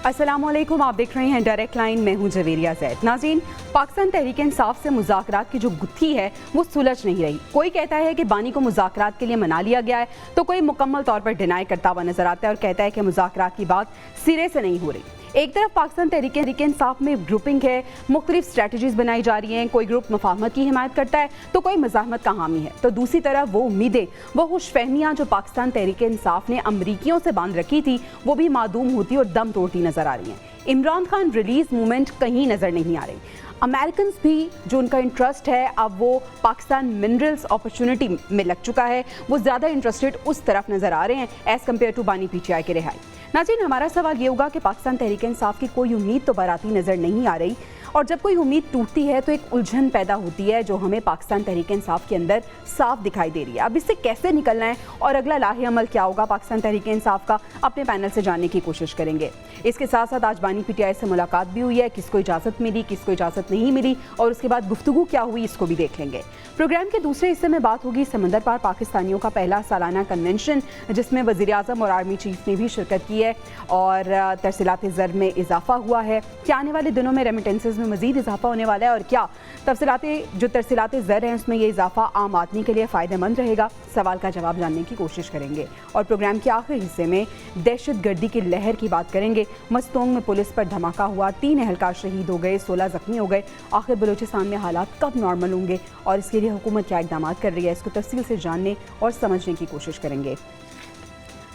अस्सलामुअलैकुम, आप देख रहे हैं डायरेक्ट लाइन। मैं हूं जवेरिया जैद। नाज़रीन, पाकिस्तान तहरीक इंसाफ से मुज़ाकरात की जो गुत्थी है वो सुलझ नहीं रही। कोई कहता है कि बानी को मुज़ाकरात के लिए मना लिया गया है, तो कोई मुकम्मल तौर पर डिनाई करता हुआ नजर आता है और कहता है कि मुज़ाकरात की बात सिरे से नहीं हो रही। एक तरफ पाकिस्तान तहरीक इंसाफ में ग्रुपिंग है, मुख्तलिफ स्ट्रेटजीज बनाई जा रही हैं, कोई ग्रुप मुफाहमत की हिमायत करता है तो कोई मज़ाहमत का हामी है, तो दूसरी तरफ वो उम्मीदें, वो खुशफहमियाँ जो पाकिस्तान तहरीक इंसाफ ने अमरीकियों से बांध रखी थी वो भी मादूम होती और दम तोड़ती नजर आ रही हैं। इमरान खान रिलीज मूवमेंट कहीं नजर नहीं आ रही। अमेरिकन भी जो उनका इंटरेस्ट है अब वो पाकिस्तान मिनरल्स अपॉर्चुनिटी में लग चुका है, वो ज़्यादा इंटरेस्टेड उस तरफ नज़र आ रहे हैं एज़ कम्पेयर टू बानी पीटीआई के रिहाई। नाज़रीन, हमारा सवाल ये होगा कि पाकिस्तान तहरीक इंसाफ की कोई उम्मीद तो बराती नज़र नहीं आ रही, और जब कोई उम्मीद टूटती है तो एक उलझन पैदा होती है जो हमें पाकिस्तान तहरीक इंसाफ के अंदर साफ दिखाई दे रही है। अब इससे कैसे निकलना है और अगला लाहे अमल क्या होगा पाकिस्तान तहरीक इंसाफ का, अपने पैनल से जानने की कोशिश करेंगे। इसके साथ साथ आज बानी पीटीआई से मुलाकात भी हुई है, किसको इजाज़त मिली, किसको इजाज़त नहीं मिली, और उसके बाद गुफ्तगू क्या हुई इसको भी देख लेंगे। प्रोग्राम के दूसरे हिस्से में बात होगी समंदर पार पाकिस्तानियों का पहला सालाना कन्वेंशन, जिसमें वज़ीर आज़म और आर्मी चीफ ने भी शिरकत की है और तरसीलात ज़र में इजाफा हुआ है। क्या आने वाले दिनों में रेमिटेंसेज में मज़ीद इजाफा होने वाला है, और क्या तरसीलात ज़र हैं उसमें ये इजाफा आम आदमी के लिए फ़ायदेमंद रहेगा? सवाल का जवाब जानने की कोशिश करेंगे। और प्रोग्राम के आखिरी हिस्से में दहशत गर्दी की लहर की बात करेंगे। मस्तोंग में पुलिस पर धमाका हुआ, 3 एहलकार शहीद हो गए, 16 जख्मी हो गए। आखिर बलूचिस्तान में हालात कब नॉर्मल होंगे और इसके लिए हुकूमत क्या इक़दाम कर रही है, इसको तफसील से जानने और समझने की कोशिश करेंगे।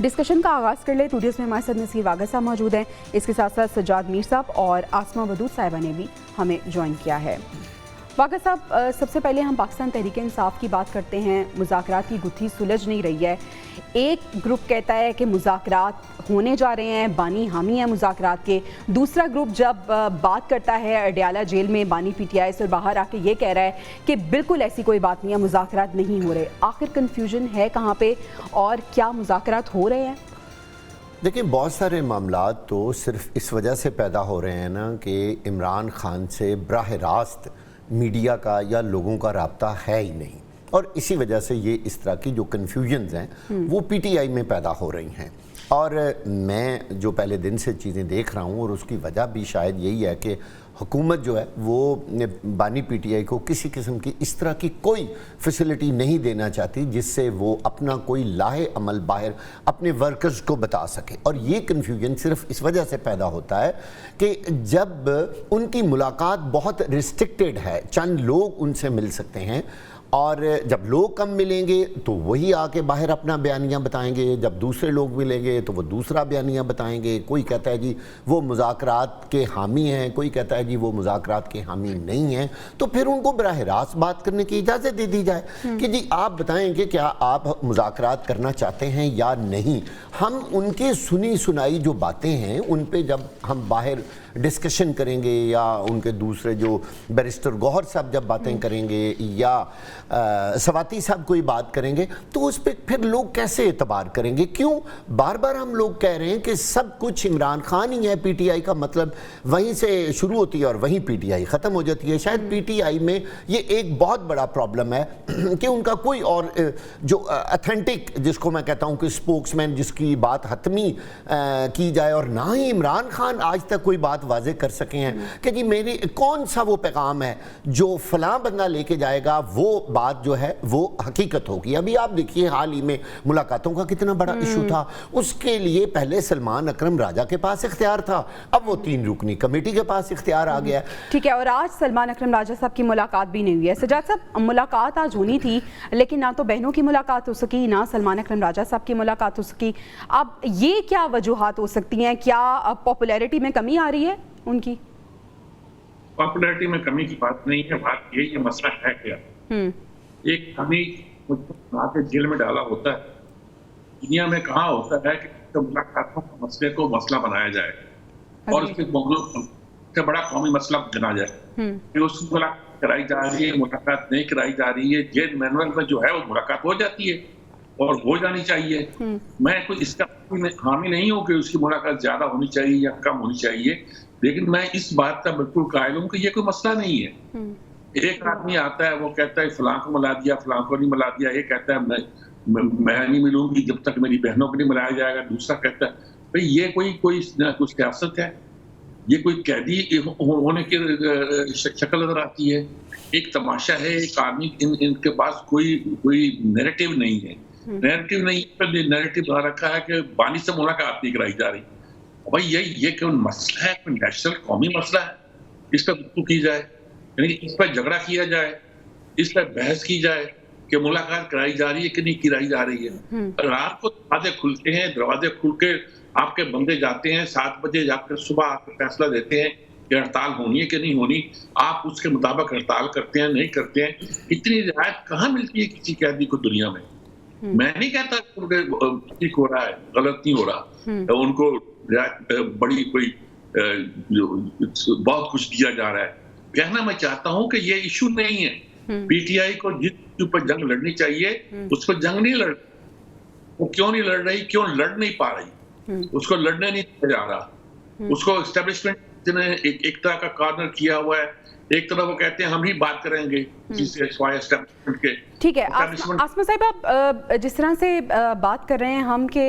डिस्कशन का आगाज़ कर ले। स्टूडियोज़ में हमारे साथ नसीर वागा साहब मौजूद हैं, इसके साथ साथ सज्जाद मीर साहब और आसमा वदूद साहिबा ने भी हमें ज्वाइन किया है। वागा साहब, सबसे पहले हम पाकिस्तान तहरीक इंसाफ की बात करते हैं। मुज़ाकरात की गुत्थी सुलझ नहीं रही है। एक ग्रुप कहता है कि मुज़ाकरात होने जा रहे हैं, बानी हामी है मुज़ाकरात के। दूसरा ग्रुप जब बात करता है अडयाला जेल में बानी पीटीआई से बाहर आके ये कह रहा है कि बिल्कुल ऐसी कोई बात नहीं है, मुज़ाकरात नहीं हो रहे। आखिर कन्फ्यूजन है कहाँ पे और क्या मुज़ाकरात हो रहे हैं? देखिए, बहुत सारे मामलात तो सिर्फ इस वजह से पैदा हो रहे हैं ना कि इमरान खान से बराह रास्त मीडिया का या लोगों का राब्ता है ही नहीं, और इसी वजह से ये इस तरह की जो कन्फ्यूजन्स हैं वो पीटीआई में पैदा हो रही हैं। और मैं जो पहले दिन से चीज़ें देख रहा हूँ, और उसकी वजह भी शायद यही है कि हुकूमत जो है वो बानी पीटीआई को किसी किस्म की इस तरह की कोई फैसिलिटी नहीं देना चाहती जिससे वो अपना कोई लाहे अमल बाहर अपने वर्कर्स को बता सके। और ये कन्फ्यूजन सिर्फ इस वजह से पैदा होता है कि जब उनकी मुलाकात बहुत रिस्ट्रिक्टेड है, चंद लोग उनसे मिल सकते हैं, और जब लोग कम मिलेंगे तो वही आके बाहर अपना बयानियाँ बताएंगे, जब दूसरे लोग मिलेंगे तो वो दूसरा बयानियाँ बताएंगे। कोई कहता है जी वो मुज़ाकरात के हामी हैं, कोई कहता है जी वो मुज़ाकरात के हामी नहीं हैं। तो फिर उनको बराह रास्त बात करने की इजाज़त दे दी जाए कि जी आप बताएंगे क्या आप मुज़ाकरात करना चाहते हैं या नहीं। हम उनके सुनी सुनाई जो बातें हैं उन पर जब हम बाहर डिस्कशन करेंगे, या उनके दूसरे जो बैरिस्टर गौहर साहब जब बातें करेंगे या सवाती साहब कोई बात करेंगे, तो उस पर फिर लोग कैसे एतबार करेंगे? क्यों बार बार हम लोग कह रहे हैं कि सब कुछ इमरान खान ही है, पीटीआई का मतलब वहीं से शुरू होती है और वहीं पीटीआई ख़त्म हो जाती है। शायद पीटीआई में ये एक बहुत बड़ा प्रॉब्लम है कि उनका कोई और जो अथेंटिक, जिसको मैं कहता हूँ कि स्पोक्समैन, जिसकी बात हतमी की जाए, और ना ही इमरान खान आज तक कोई बात वाजे कर सके हैं कि जी मेरी कौन सा वो पैगाम है जो फलां बंदा लेके जाएगा, वो बात जो है वो हकीकत होगी। अभी आप देखिए हाल ही में मुलाकातों का कितना बड़ा इशू था। उसके लिए पहले सलमान अकरम राजा के पास इख्तियार था, अब वो 3 रुकनी कमेटी के पास इख्तियार आ गया। ठीक है, और आज सलमान अकरम राजा साहब की मुलाकात भी नहीं हुई है। सजाद साहब, मुलाकात आज होनी थी लेकिन ना तो बहनों की मुलाकात हो सकी, ना सलमान अकरम राजा साहब की मुलाकात हो सकी। अब ये क्या वजूहात हो सकती हैं? क्या पॉपुलैरिटी में कमी आ रही है उनकी? पॉपुलैरिटी में कमी की बात नहीं है, बात ये मसला है क्या। एक आदमी मुझको जेल में डाला होता है, दुनिया में कहाँ होता है कि तो मुलाकातों के मसले को मसला बनाया जाए और उसके बड़ा कौमी मसला बना जाए कि उसकी मुलाकात कराई जा रही है, मुलाकात नहीं कराई जा रही है। जेल मैनुअल में जो है वो मुलाकात हो जाती है और हो जानी चाहिए। मैं कोई इसका हामी नहीं हूँ कि उसकी मुलाकात ज्यादा होनी चाहिए या कम होनी चाहिए, लेकिन मैं इस बात का बिल्कुल कायल हूँ कि ये कोई मसला नहीं है। एक आदमी आता है, वो कहता है फलां को मिला दिया, फलां को नहीं मिला दिया। एक कहता है मैं नहीं मिलूंगी जब तक मेरी बहनों को नहीं मिलाया जाएगा। दूसरा कहता है भाई ये कोई सियासत है? ये कोई कैदी होने की शक्ल नजर आती है। एक तमाशा है, एक आदमी इनके पास कोई नैरेटिव नहीं है। नैरेटिव नहीं है, नैरेटिव बना रखा है कि बानी से मुलाकात नहीं कराई जा रही। भाई ये कोई मसला है, कोई नेशनल कौमी मसला है, इस पर गुफ्तगू की जाए, यानी कि इस पर झगड़ा किया जाए, इस पर बहस की जाए कि मुलाकात कराई जा रही है कि नहीं कराई जा रही है। रात को दरवाजे खुलते हैं, दरवाजे खुल के आपके बंदे जाते हैं, 7 बजे जाकर सुबह आपको फैसला देते हैं कि हड़ताल होनी है कि नहीं होनी। आप उसके मुताबिक हड़ताल करते हैं, नहीं करते हैं। इतनी रियायत कहाँ मिलती है किसी कैदी को दुनिया में? मैं नहीं कहता ठीक हो रहा है, गलत नहीं हो रहा, उनको बड़ी कोई बहुत कुछ दिया जा रहा है। कहना मैं चाहता हूं कि ये इशू नहीं है। पीटीआई को जिस इशू पर जंग लड़नी चाहिए उस पर जंग नहीं लड़, वो क्यों नहीं लड़ रही, क्यों लड़ नहीं पा रही, उसको लड़ने नहीं दिया जा रहा। उसको एस्टेब्लिशमेंट ने एक तरह का कॉर्नर किया हुआ है। एक तरफ वो कहते हैं हम ही बात करेंगे एस्टेब्लिशमेंट के। ठीक है आसमा साहिब, आप जिस तरह से बात कर रहे हैं हम कि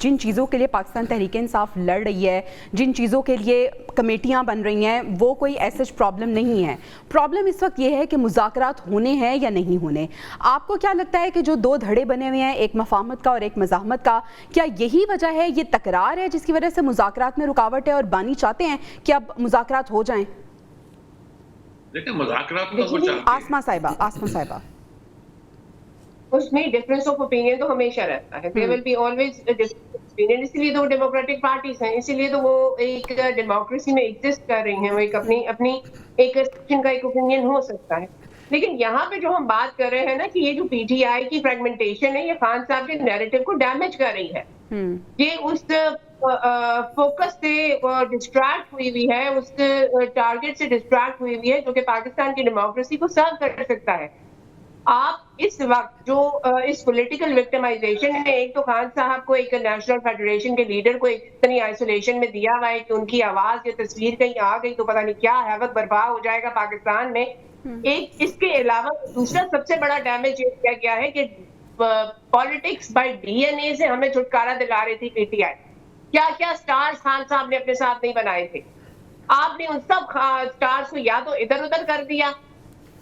जिन चीज़ों के लिए पाकिस्तान तहरीक इंसाफ लड़ रही है, जिन चीज़ों के लिए कमेटियां बन रही हैं, वो कोई ऐसा प्रॉब्लम नहीं है। प्रॉब्लम इस वक्त ये है कि मुज़ाकरात होने हैं या नहीं होने। आपको क्या लगता है कि जो 2 धड़े बने हुए हैं, एक मफाहमत का और एक मज़ाहमत का, क्या यही वजह है, ये तकरार है जिसकी वजह से मुज़ाकरात में रुकावट है और बानी चाहते हैं कि अब मुज़ाकरात हो जाएं? देखिए मुज़ाकरात तो वो चाहते हैं। आसमा साहिबा उसमें डिफरेंस ऑफ ओपिनियन तो हमेशा रहता है। There will be always difference of opinion, इसलिए तो डेमोक्रेटिक पार्टीज हैं, इसीलिए तो वो एक डेमोक्रेसी में एग्जिस्ट कर रही हैं। वो एक अपनी एक सेक्शन का एक ओपिनियन हो सकता है। लेकिन यहाँ पे जो हम बात कर रहे हैं ना कि ये जो पीटीआई की फ्रेगमेंटेशन है, ये खान साहब के नैरेटिव को डैमेज कर रही है। ये उस फोकस से डिस्ट्रैक्ट हुई है, उस टारगेट से डिस्ट्रैक्ट हुई है जो कि पाकिस्तान की डेमोक्रेसी को सर्व कर सकता है। आप इस वक्त जो इस पॉलिटिकल विक्टिमाइजेशन है, एक तो खान साहब को एक नेशनल फेडरेशन के लीडर को एक इतनी आइसोलेशन में दिया हुआ है कि उनकी आवाज या तस्वीर कहीं आ गई तो पता नहीं क्या हैवक बर्पा हो जाएगा पाकिस्तान में। एक इसके अलावा दूसरा सबसे बड़ा डैमेज ये किया गया है कि पॉलिटिक्स बाय डीएनए से हमें छुटकारा दिला रही थी पीटीआई। क्या क्या स्टार्स खान साहब ने अपने साथ नहीं बनाए थे? आपने उन सब स्टार्स को या तो इधर उधर कर दिया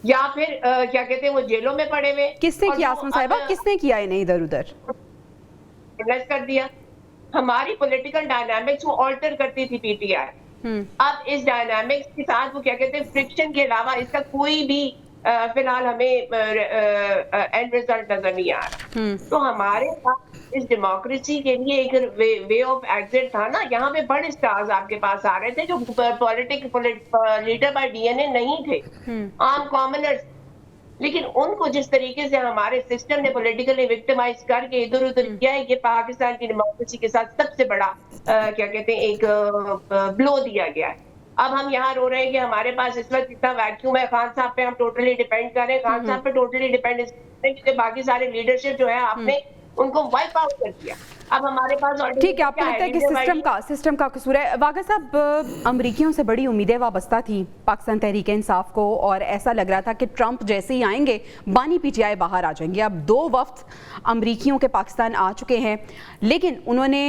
या फिर क्या कहते हैं वो जेलों में पड़े हुए। किसने किया आसमा साहिबा, किसने किया इन्हें इधर उधर कर दिया? हमारी पॉलिटिकल डायनामिक्स को ऑल्टर करती थी पीटीआई। अब इस डायनामिक्स के साथ वो क्या कहते हैं फ्रिक्शन के अलावा इसका कोई भी फिलहाल हमें एंड रिजल्ट नजर नहीं आ रहा। तो हमारे पास इस डेमोक्रेसी के लिए एक वे ऑफ एग्जिट था ना, यहाँ पे बड़े स्टार्स आपके पास आ रहे थे जो लीडर बाय डीएनए नहीं थे, आम कॉमनर्स। लेकिन उनको जिस तरीके से हमारे सिस्टम ने पॉलिटिकली विक्टिमाइज करके इधर उधर किया है, ये पाकिस्तान की डेमोक्रेसी के साथ सबसे बड़ा क्या कहते हैं एक ब्लो दिया गया है। अब हम यहाँ रो रहे हैं कि हमारे पास इस वक्त इतना वैक्यूम है, खान साहब पे हम टोटली डिपेंड कर रहे हैं। खान साहब पे टोटली डिपेंड क्योंकि बाकी सारे लीडरशिप जो है आपने उनको वाइप आउट कर दिया। अब हमारे पास ठीक है, आपको लगता है कि सिस्टम का कसूर है? वागा साहब, अमरीकियों से बड़ी उम्मीदें वाबस्ता थी पाकिस्तान तहरीक इंसाफ को और ऐसा लग रहा था कि ट्रंप जैसे ही आएंगे बानी पीटीआई बाहर आ जाएंगे। अब 2 वफ्द अमरीकियों के पाकिस्तान आ चुके हैं, लेकिन उन्होंने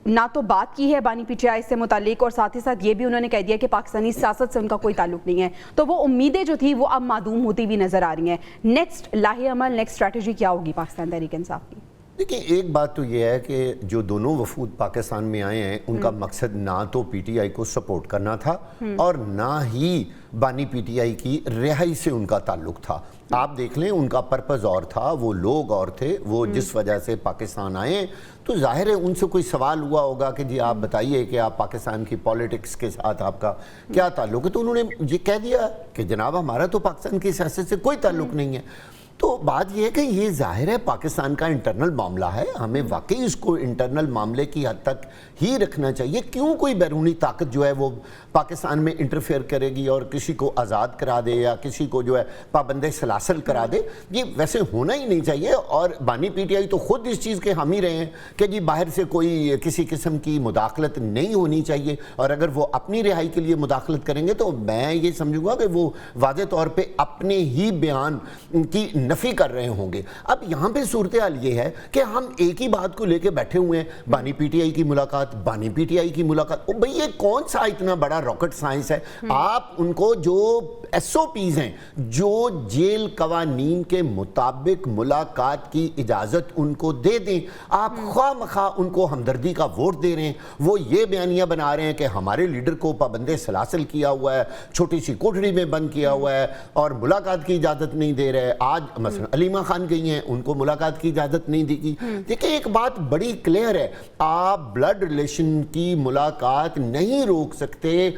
ना तो बात की है बानी पीटीआई से मुतालिक और साथ ही साथ ये भी उन्होंने कह दिया कि पाकिस्तानी सियासत से उनका कोई ताल्लुक नहीं है। तो वो उम्मीदें जो थी वो अब मादूम होती हुई नजर आ रही हैं। नेक्स्ट लाहे अमल, नेक्स्ट स्ट्रैटेजी क्या होगी पाकिस्तान तहरीक इंसाफ की? देखिए, एक बात तो ये है कि जो दोनों वफूद पाकिस्तान में आए हैं उनका मकसद ना तो पीटीआई को सपोर्ट करना था और ना ही बानी पीटीआई की रिहाई से उनका ताल्लुक था। आप देख लें, उनका पर्पज़ और था, वो लोग और थे। वो जिस वजह से पाकिस्तान आए तो जाहिर है उनसे कोई सवाल हुआ होगा कि जी आप बताइए कि आप पाकिस्तान की पॉलिटिक्स के साथ आपका क्या ताल्लुक है। तो उन्होंने ये कह दिया कि जनाब हमारा तो पाकिस्तान की सियासत से कोई ताल्लुक नहीं है। तो बात यह है कि ये जाहिर है पाकिस्तान का इंटरनल मामला है, हमें वाकई इसको इंटरनल मामले की हद तक ही रखना चाहिए। क्यों कोई बैरूनी ताकत जो है वो पाकिस्तान में इंटरफेयर करेगी और किसी को आज़ाद करा दे या किसी को जो है पाबंदे सलासल करा दे? ये वैसे होना ही नहीं चाहिए। और बानी पीटीआई तो खुद इस चीज़ के हामी रहे हैं कि जी बाहर से कोई किसी किस्म की मुदाखलत नहीं होनी चाहिए, और अगर वो अपनी रिहाई के लिए मुदाखलत करेंगे तो मैं ये समझूंगा कि वो वाज़े तौर पर अपने ही बयान की नफी कर रहे होंगे। अब यहाँ पे सूरत हाल ये है कि हम एक ही बात को लेके बैठे हुए हैं, बानी पीटीआई की मुलाकात, बानी पीटीआई की मुलाकात। ओ भाई, ये कौन सा इतना बड़ा रॉकेट साइंस है? आप उनको जो SOPs हैं, जो जेल कवानीन के मुताबिक मुलाकात की इजाजत उनको दे दें। आप ख्वामखा उनको हमदर्दी का वोट दे रहे हैं। वो ये बयानियां बना रहे हैं कि हमारे लीडर को पाबंदे सलासिल किया हुआ है, छोटी सी कोठरी में बंद किया हुआ है और मुलाकात की इजाजत नहीं दे रहे। आज मसलन अलीमा खान गई हैं, उनको मुलाकात की इजाजत नहीं दी गई। देखिए, एक बात बड़ी क्लियर है, आप ब्लड रिलेशन की मुलाकात नहीं रोक सकते।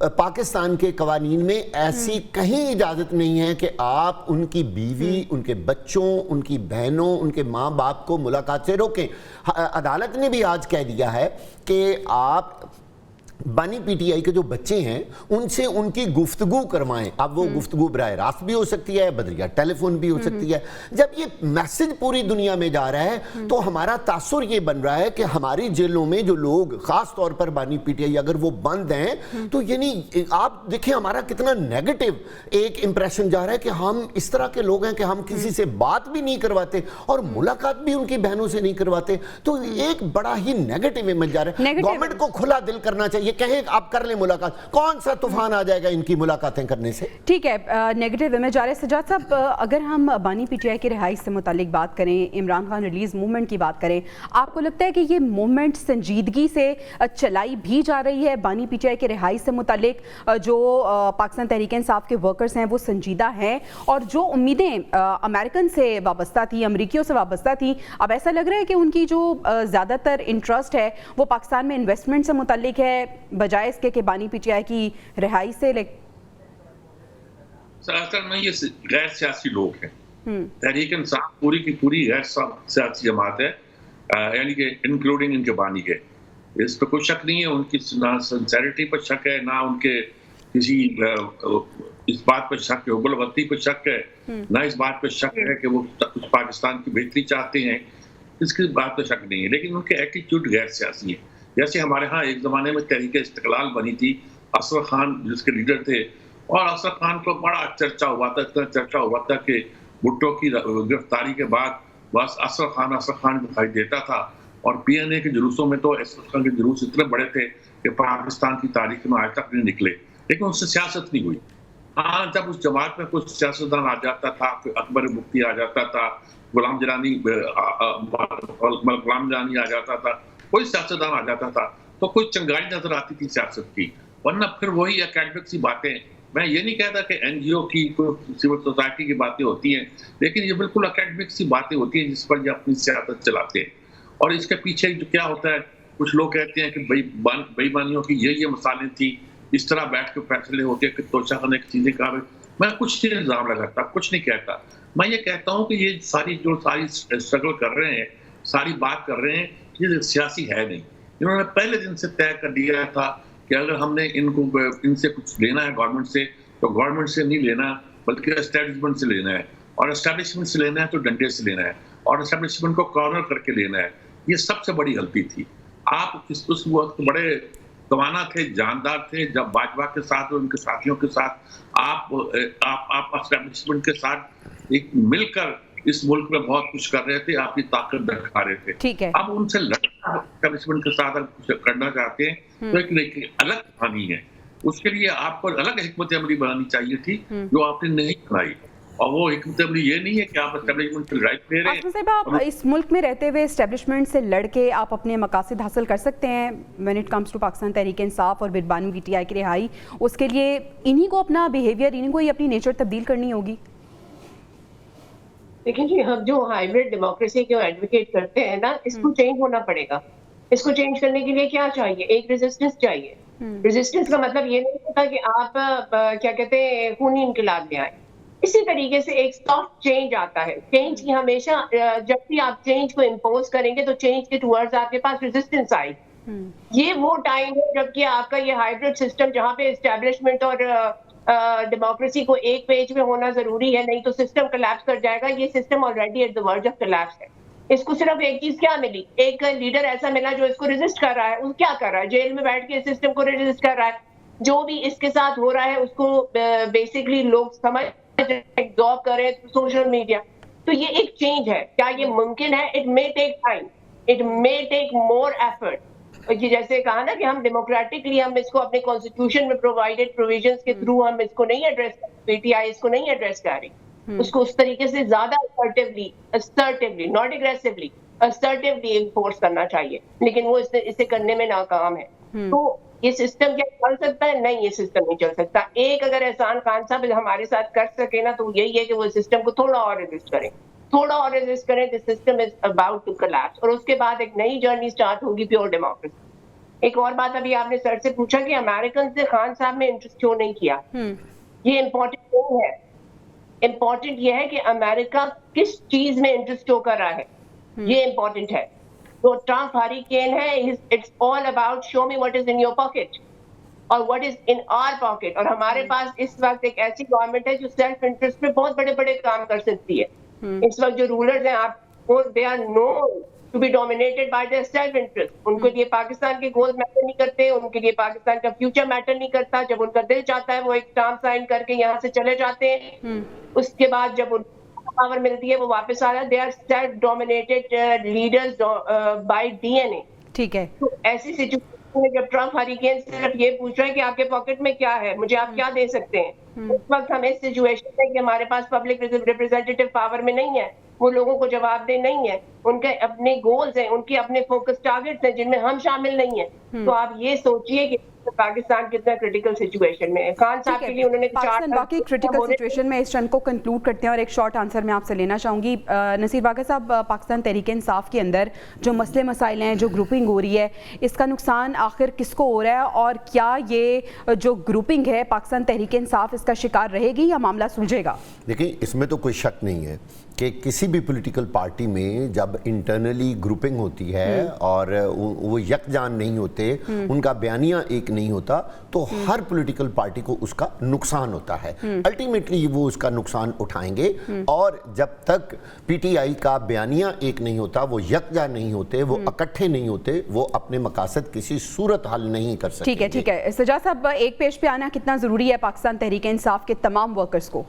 पाकिस्तान के कवानीन में ऐसी कहीं इजाजत नहीं है कि आप उनकी बीवी, उनके बच्चों, उनकी बहनों, उनके माँ बाप को मुलाकात से रोकें। अदालत ने भी आज कह दिया है कि आप बानी पीटीआई के जो बच्चे हैं उनसे उनकी गुफ्तगू करवाएं। अब वो गुफ्तगू बराह रास्त भी हो सकती है, बदरिया टेलीफोन भी हो सकती है। जब ये मैसेज पूरी दुनिया में जा रहा है तो हमारा तासुर ये बन रहा है कि हमारी जेलों में जो लोग, खास तौर पर बानी पीटीआई, अगर वो बंद हैं तो यानी आप देखिए हमारा कितना नेगेटिव एक इंप्रेशन जा रहा है कि हम इस तरह के लोग हैं कि हम किसी से बात भी नहीं करवाते और मुलाकात भी उनकी बहनों से नहीं करवाते। तो एक बड़ा ही नेगेटिव इमेज जा रहा है। गवर्नमेंट को खुला दिल करना चाहिए, कहें आप कर ले मुलाकात। कौन सा तूफान आ जाएगा इनकी मुलाकातें करने से? ठीक है, नेगेटिव इमेज आ रहा है। सजाद साहब, अगर हम बानी पीटीआई की रिहाई से मुतालिक बात करें, इमरान खान रिलीज मूवमेंट की बात करें, आपको लगता है कि ये मूवमेंट संजीदगी से चलाई भी जा रही है? बानी पीटीआई की रिहाई से मुतालिक जो पाकिस्तान तहरीक इंसाफ के वर्कर्स हैं वो संजीदा हैं, और जो उम्मीदें अमेरिकन से वाबस्ता थी, अमरीकियों से वाबस्ता थी, अब ऐसा लग रहा है कि उनकी जो ज़्यादातर इंटरेस्ट है वो पाकिस्तान में इन्वेस्टमेंट से मुतालिक है, बजाय इसके कि बानी पीटीआई की रिहाई से। असल में ये गैर सियासी लोग हैं। तहरीक इंसाफ पूरी की पूरी गैर सियासी जमात है, यानी कि इंक्लूडिंग इनके बानी के। इस पर कोई शक नहीं है, उनकी ना सिंसेरिटी पर शक है, ना उनके किसी इस बात पर शक है, उबलवती पर शक है, ना इस बात पर शक है कि वो कुछ पाकिस्तान की बेहतरी चाहते हैं। इसकी बात पर शक नहीं है, लेकिन उनके एटीट्यूड गैर सियासी है। जैसे हमारे यहाँ एक ज़माने में तहरीक इस्तिकलाल बनी थी, असरफ खान जिसके लीडर थे, और असरफ खान को बड़ा चर्चा हुआ था, इतना चर्चा हुआ था कि भुट्टो की गिरफ्तारी के बाद बस असरफ खान दिखाई देता था। और PNA के जुलूसों में तो असरफ खान के जुलूस इतने बड़े थे कि पाकिस्तान की तारीख में आज तक नहीं निकले, लेकिन उससे सियासत नहीं हुई। हाँ, जब उस जमात में कुछ सियासतदान आ जाता था, अकबर मुफ्ती आ जाता था, गुलाम जलानी आ जाता था, कोई सियासतदान आ जाता था, तो कोई चंगाई नजर आती थी सियासत की। वरना फिर वही एकेडमिक सी बातें। मैं ये नहीं कहता कि NGO की, कोई सिविल सोसाइटी की बातें होती हैं, लेकिन ये बिल्कुल एकेडमिक सी बातें होती हैं जिस पर ये अपनी सियासत चलाते हैं। और इसके पीछे जो क्या होता है, कुछ लोग कहते हैं कि बेईमानियों की ये मसालें थी, इस तरह बैठ के फैसले होते हैं कि तोशा खाने की चीजें कहा। मैं कुछ नहीं इल्जाम लगाता, कुछ नहीं कहता। मैं ये कहता हूँ कि ये सारी स्ट्रगल कर रहे हैं, सारी बात कर रहे हैं, ये सियासी है नहीं। इन्होंने पहले दिन से तय कर दिया था कि अगर हमने इनसे कुछ लेना है गवर्नमेंट से, तो गवर्नमेंट से नहीं लेना बल्कि एस्टेब्लिशमेंट से लेना है, और एस्टेब्लिशमेंट से लेना है तो डंडे से लेना है, और एस्टेब्लिशमेंट को कॉर्नर करके लेना है। ये सबसे बड़ी गलती थी। आप उस वक्त बड़े तवाना थे, जानदार थे, जब बाजवा के साथ और उनके साथियों के साथ आप एस्टेब्लिशमेंट के साथ एक मिलकर इस मुल्क में बहुत कुछ कर रहे थे, आपकी ताकत दिखा रहे थे। ठीक है। अब उनसे एस्टेब्लिशमेंट के साथ कुछ करना चाहते हैं तो एक अलग कहानी है। उसके लिए आपको अलग हिकमत अमली बनानी चाहिए थी, जो आपने नहीं बनाई। और वो हिकमत अमली ये नहीं है कि आप एस्टेब्लिशमेंट से लड़ाई दे रहे हैं। आप इस मुल्क में रहते हुए एस्टेब्लिशमेंट से लड़के आप अपने मकासद हासिल कर सकते हैं when it comes to Pakistan Tehreek Insaf और बानी पीटीआई की रिहाई। उसके लिए इन्हीं को अपना बिहेवियर, इन्हीं को ही अपनी नेचर तब्दील करनी होगी। देखिए जी, हम जो हाइब्रिड डेमोक्रेसी को एडवोकेट करते हैं ना, इसको चेंज होना पड़ेगा। इसको चेंज करने के लिए क्या चाहिए? एक रेजिस्टेंस चाहिए। रेजिस्टेंस का मतलब ये नहीं होता कि आप क्या कहते हैं खूनी इनकलाब में आए। इसी तरीके से एक सॉफ्ट चेंज आता है। चेंज की हमेशा जब भी आप चेंज को इम्पोज करेंगे तो चेंज के टुवर्ड्स आपके पास रेजिस्टेंस आएगी। ये वो टाइम है जबकि आपका ये हाइब्रिड सिस्टम, जहाँ पे एस्टेब्लिशमेंट और डेमोक्रेसी को एक पेज में होना जरूरी है, नहीं तो सिस्टम कोलैप्स कर जाएगा। ये system already at the verge of collapse है। इसको सिर्फ एक चीज क्या मिली, एक लीडर ऐसा मिला जो इसको रेजिस्ट कर रहा है। वो क्या कर रहा है? जेल में बैठ के सिस्टम को रेजिस्ट कर रहा है। जो भी इसके साथ हो रहा है उसको बेसिकली लोग समझ एब्जॉर्ब करें सोशल मीडिया। तो ये एक चेंज है, क्या ये मुमकिन है? It may take time, it may take more effort. कि जैसे कहा ना कि हम डेमोक्रेटिकली हम इसको अपने कॉन्स्टिट्यूशन में प्रोवाइडेड प्रोविजंस के थ्रू हम इसको नहीं एड्रेस, पीटीआई इसको नहीं एड्रेस कर रही, उसको उस तरीके से ज्यादा assertively not aggressively assertively enforce करना चाहिए, लेकिन वो इसे करने में नाकाम है। तो ये सिस्टम क्या चल सकता है? नहीं, ये सिस्टम नहीं चल सकता। एक अगर एहसान खान साहब हमारे साथ कर सके ना, तो यही है कि वो सिस्टम को थोड़ा और रेजिस्ट करें, थोड़ा और रेजिस्ट करें। This system is about to collapse, और उसके बाद एक नई जर्नी स्टार्ट होगी प्योर डेमोक्रेसी। एक और बात, अभी आपने सर से पूछा कि अमेरिकन से खान साहब ने इंटरेस्ट क्यों नहीं किया, ये इम्पोर्टेंट नहीं है। इम्पोर्टेंट ये है कि अमेरिका किस चीज में इंटरेस्ट शो कर रहा है, ये इम्पोर्टेंट है। तो ट्रम्प हरिकेन है, it's all about show me what is in your pocket और what is in our pocket. और हमारे पास इस वक्त एक ऐसी गवर्नमेंट है जो सेल्फ इंटरेस्ट में बहुत बड़े बड़े काम कर सकती है। इस वक्त जो रूलर्स हैं, आप they are known to be dominated by their self interest. उनके लिए पाकिस्तान के गोल्स मैटर नहीं करते, उनके लिए पाकिस्तान का फ्यूचर मैटर नहीं करता। जब उनका दिल चाहता है वो एक टर्म साइन करके यहाँ से चले जाते हैं, उसके बाद जब उन पावर मिलती है वो वापस आ रहा है। They are self dominated leaders by DNA. ठीक है, तो ऐसी सिचुएशन में जब ट्रम्प हरिकेन सिर्फ ये पूछ रहा है कि आपके पॉकेट में क्या है, मुझे आप क्या दे सकते हैं, उस वक्त हम इस सिचुएशन में कि हमारे पास पब्लिक रिप्रेजेंटेटिव पावर में नहीं है, वो लोगों को जवाब दे नहीं है, उनके अपने गोल्स हैं, उनके अपने फोकस टारगेट्स हैं जिनमें हम शामिल नहीं है। तो आप ये सोचिए कि पाकिस्तान कितना क्रिटिकल सिचुएशन में है। खान साहब के लिए उन्होंने पाकिस्तान वाकई क्रिटिकल सिचुएशन में इस चंद को कंक्लूड करते हैं और एक शॉर्ट आंसर मैं आपसे लेना चाहूँगी। नसीर वाक़ा साहब, पाकिस्तान तहरीक इंसाफ के अंदर जो मसले मसाइल हैं, जो ग्रुपिंग हो रही है, इसका नुकसान आखिर किसको हो रहा है, और क्या ये जो ग्रुपिंग है पाकिस्तान तहरीक इंसाफ इसका शिकार रहेगी या मामला सुलझेगा? देखिए, इसमें तो कोई शक नहीं है कि किसी भी पॉलिटिकल पार्टी में जब इंटरनली ग्रुपिंग होती है और वो यकजान नहीं होते, उनका बयानिया एक नहीं होता, तो हर पॉलिटिकल पार्टी को उसका नुकसान होता है। अल्टीमेटली वो उसका नुकसान उठाएंगे, और जब तक पीटीआई का बयानिया एक नहीं होता, वो यकजान नहीं होते, वो इकट्ठे नहीं होते, वो अपने मकासद किसी सूरत हल नहीं कर सकते। ठीक है, ठीक है। सजाद साहब, एक पेज पे आना कितना ज़रूरी है पाकिस्तान तहरीक इंसाफ के तमाम वर्कर्स को?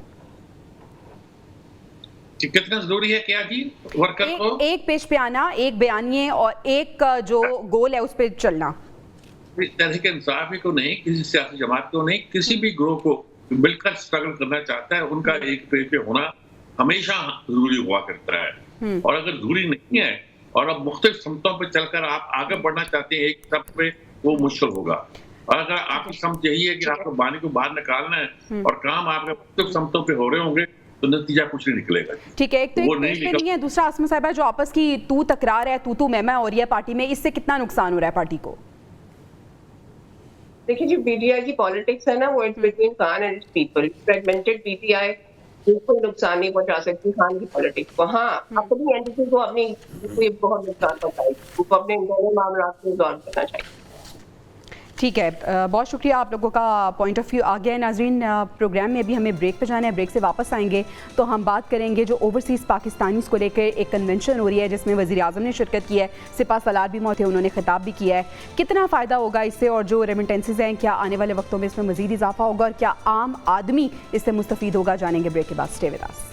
कितना जरूरी है क्या जी वर्कर को? एक पेज पे आना, एक बयानिए और एक जो गोल है उस पे चलना। तहरीक इंसाफ को नहीं, किसी सियासी जमात को नहीं, किसी भी ग्रोह को मिलकर स्ट्रगल करना चाहता है, उनका एक पेज पे होना हमेशा जरूरी हुआ करता है। और अगर जरूरी नहीं है और अब मुख्तलिफ समतों पर चलकर आप आगे बढ़ना चाहते हैं एक सब पे, वो मुश्किल होगा। और अगर आपकी समझ यही है कि आपको पानी को बाहर निकालना है और काम आपके मुख्तलिफ समतों पे हो रहे होंगे, तो नतीजा कुछ नहीं निकलेगा। ठीक है, एक तो एक पेज पे नहीं है, दूसरा आसमा साहिबा जो आपस की तू तकरार है, तू मैमा हो रही है पार्टी में, इससे कितना नुकसान हो रहा है पार्टी को? देखिए जी, पीटीआई की पॉलिटिक्स है ना, वो it's between Khan and people. Fragmented PTI बिल्कुल नुकसान नहीं पहुंचा सकती खान की पॉलिटिक्स को। हाँ, अपनी एंटिटी को अपनी बहुत नुकसान पहुंचाएगी, उसको अपने इंटरनल मामला में रिजॉल्व करना चाहिए। ठीक है, बहुत शुक्रिया, आप लोगों का पॉइंट ऑफ व्यू आ गया है। नाजरीन, प्रोग्राम में अभी हमें ब्रेक पे जाना है, ब्रेक से वापस आएंगे तो हम बात करेंगे जो ओवरसीज़ पाकिस्तानीज़ को लेकर एक कन्वेंशन हो रही है जिसमें वज़ीर-ए-आज़म ने शिरकत की है, सिपा सलार भी मौजूद थे, उन्होंने खिताब भी किया है। कितना फ़ायदा होगा इससे, और जो रेमिटेंसेज हैं क्या आने वाले वक्तों में इसमें मज़ीद इजाफा होगा और क्या आम आदमी इससे मुस्तफ़ीद होगा, जानेंगे ब्रेक के बाद। Stay with us.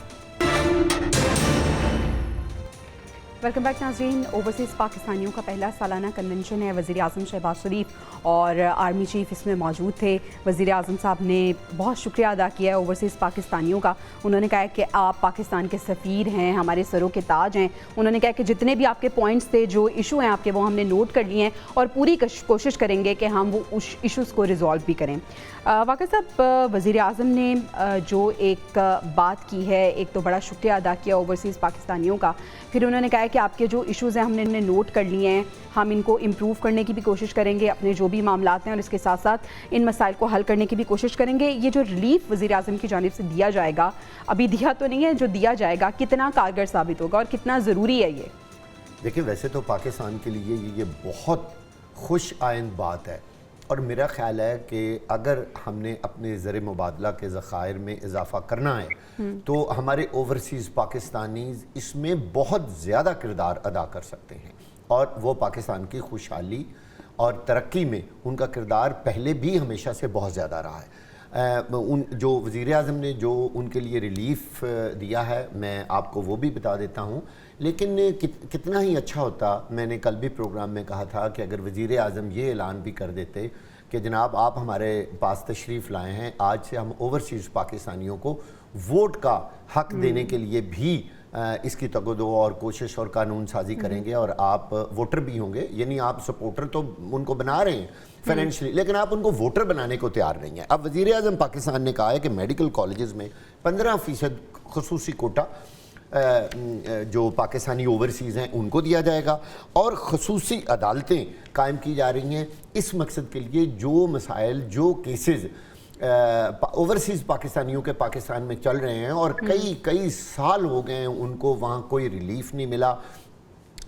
Welcome back नाज़रीन। ओवरसीज़ पाकिस्तानियों का पहला सालाना कन्वेंशन है। वज़ीर-ए-आज़म शहबाज शरीफ और आर्मी चीफ इसमें मौजूद थे। वज़ीर-ए-आज़म साहब ने बहुत शुक्रिया अदा किया है ओवरसीज़ पाकिस्तानियों का। उन्होंने कहा कि आप पाकिस्तान के सफ़ीर हैं, हमारे सरों के ताज हैं। उन्होंने कहा कि जितने भी आपके पॉइंट्स थे, जो इशू हैं आपके, वो हमने नोट कर लिए हैं और पूरी कोशिश करेंगे कि हम वो उस इशूज़ को रिजॉल्व भी करें। वाक़ई साहब, वज़ीर-ए-आज़म ने जो एक बात की है, एक तो बड़ा शुक्रिया अदा किया ओवरसीज़ पाकिस्तानियों का, फिर उन्होंने कहा कि आपके जो इश्यूज़ हैं हमने इन्हें नोट कर लिए हैं, हम इनको इम्प्रूव करने की भी कोशिश करेंगे, अपने जो भी मामलात हैं, और इसके साथ साथ इन मसाइल को हल करने की भी कोशिश करेंगे। ये जो रिलीफ वज़ीर-ए-आज़म की जानिब से दिया जाएगा, अभी दिया तो नहीं है, जो दिया जाएगा कितना कारगर साबित होगा और कितना ज़रूरी है ये? देखिए, वैसे तो पाकिस्तान के लिए ये बहुत खुश आइंद बात है, और मेरा ख्याल है कि अगर हमने अपने ज़र मुबादला के ज़खायर में इजाफ़ा करना है तो हमारे ओवरसीज़ पाकिस्तानीज़ इसमें बहुत ज़्यादा किरदार अदा कर सकते हैं, और वो पाकिस्तान की खुशहाली और तरक्की में उनका किरदार पहले भी हमेशा से बहुत ज़्यादा रहा है। उन जो वज़ीर आज़म ने जो उनके लिए रिलीफ दिया है, मैं आपको वो भी बता देता हूँ। लेकिन कितना ही अच्छा होता, मैंने कल भी प्रोग्राम में कहा था कि अगर वज़ीर आज़म ये ऐलान भी कर देते कि जनाब आप हमारे पास तशरीफ़ लाए हैं, आज से हम ओवरसीज़ पाकिस्तानियों को वोट का हक देने के लिए भी इसकी तगदो और कोशिश और कानून साजी करेंगे और आप वोटर भी होंगे, यानी आप सपोर्टर तो उनको बना रहे हैं फाइनेंशियली, लेकिन आप उनको वोटर बनाने को तैयार नहीं है। अब वज़ीर आज़म पाकिस्तान ने कहा है कि मेडिकल कॉलेजेस में 15% खसूसी कोटा जो पाकिस्तानी ओवरसीज़ हैं उनको दिया जाएगा और खसूसी अदालतें कायम की जा रही हैं इस मकसद के लिए जो मसाइल, जो केसेस ओवरसीज़ पाकिस्तानियों के पाकिस्तान में चल रहे हैं और कई साल हो गए हैं उनको वहाँ कोई रिलीफ नहीं मिला।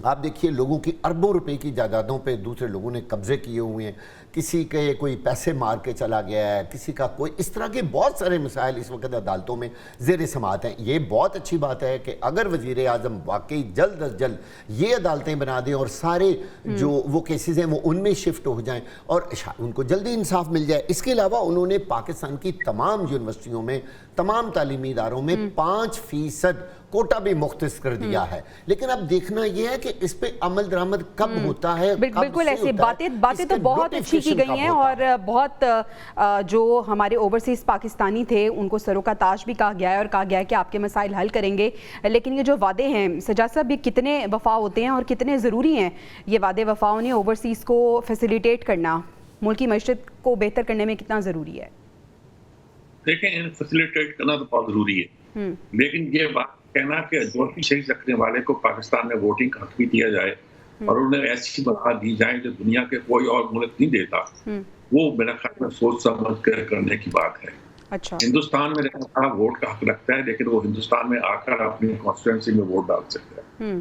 आप देखिए लोगों की अरबों रुपए की जायदादों पे दूसरे लोगों ने कब्जे किए हुए हैं, किसी के कोई पैसे मार के चला गया है, किसी का कोई, इस तरह के बहुत सारे मसाइल इस वक्त अदालतों में ज़ेर समाअत हैं। ये बहुत अच्छी बात है कि अगर वज़ीर आज़म वाकई जल्द अज जल्द ये अदालतें बना दें और सारे जो वो केसेस हैं वो उनमें शिफ्ट हो जाएं और उनको जल्दी इंसाफ मिल जाए। इसके अलावा उन्होंने पाकिस्तान की तमाम यूनिवर्सिटियों में, तमाम तालीमी इदारों में 5% कोटा भी मुख्तस कर दिया है। लेकिन अब देखना यह है कि इस पे अमल दरामद कब होता है। बिल्कुल ऐसी बातें तो बहुत अच्छी की गई हैं और बहुत जो हमारे ओवरसीज पाकिस्तानी थे उनको सरों का ताज भी कहा गया है और कहा गया है कि आपके मसाइल हल करेंगे। लेकिन ये जो वादे हैं सजाद साहब, ये कितने वफा होते हैं और कितने ज़रूरी हैं ये वादे वफाओं ने ओवरसीज़ को फैसिलिटेट करना, मुल्क की मईशत को बेहतर करने में कितना ज़रूरी है? देखें, फैसिलिटेट करना तो बहुत ज़रूरी है, लेकिन ये बात कहना कि जोशी शहीद रखने वाले को पाकिस्तान में वोटिंग हक भी दिया जाए और उन्हें ऐसी बना दी जाए जो दुनिया के कोई और मुल्क नहीं देता, वो मेरा ख्याल में सोच समझ कर करने की बात है। अच्छा, हिंदुस्तान में रहने वाला वोट का हक रखता है, लेकिन वो हिंदुस्तान में आकर अपनी कॉन्स्टिट्यूंसी में वोट डाल सकता है।